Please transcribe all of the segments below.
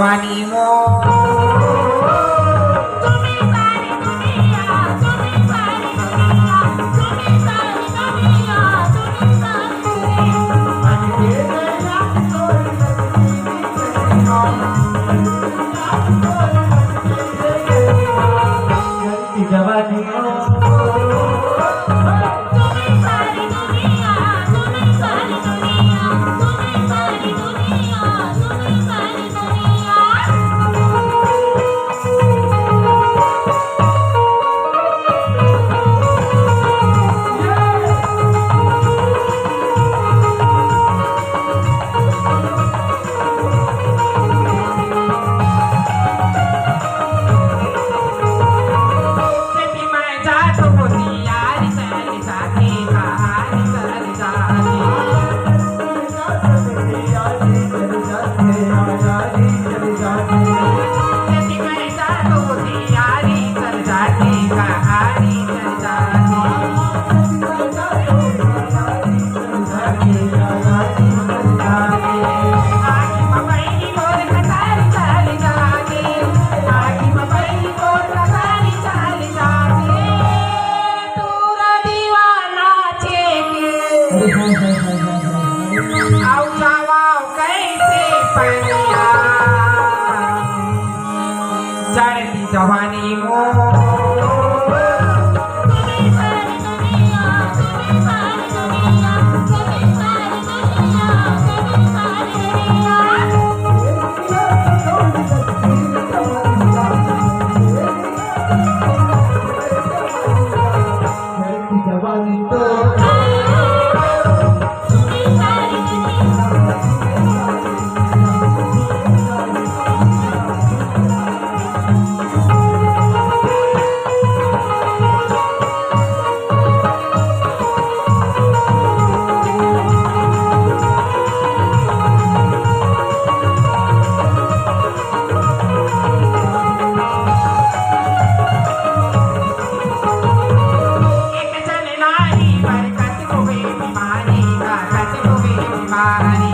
जवानी मो तुम्ही सारी दुनिया, तुम्ही सारी दुनिया, तुम्ही सारी दुनिया, तुम्ही सारी जवानी तुम्ही सारी दुनिया, तुम्ही सारी दुनिया, तुम्ही सारी दुनिया, तुम्ही सारी दुनिया. शेती माय जात होती यारी चली जाती कहाणी चली जाती शेती माय जात होती यारी चल जाती कहाणी चल जाती आगी मबाई मोर कतारी चली जाती आगी मबाई मोर कतारी चली जाती तूरा दीवाना छेके आउ जावाओ कैसे पनिया चढ़ती जवानी मो तुम्ही सारी दुनिया, तुम्ही सारी दुनिया, तुम्ही सारी दुनिया, तुम्ही सारी दुनिया. जवानी तो तुम्ही सारी दुनिया. एक जन नारी बरकत होवे बीमारी बरकत होवे बीमारी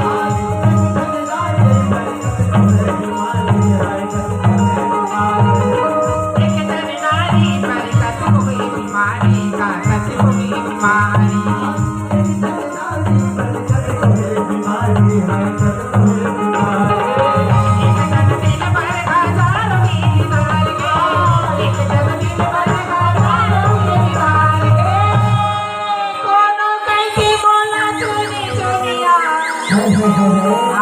एक जन नारी बरकत होवे बीमारी बरकत होवे बीमारी एक जन दिल भर हजार की नार के एक जन दिल भर हजार की नार के कोनो कैसी बोला चुनी चुनिया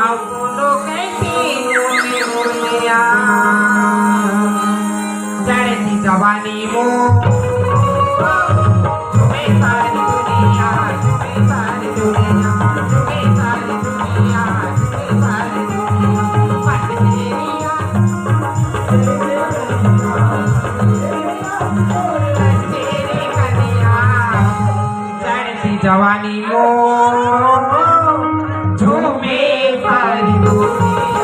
आओ कोनो कैसी बोली बोलिया चढ़ती जवानी मो तुम्हें सारी दुनिया तुम्हें सारी दुनिया तुम्हें सारी दुनिया तुम्हें सारी दुनिया पट तेरिया तेरी कनिया चढ़ती जवानी मो झूमे सारी दुनिया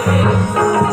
Thank you.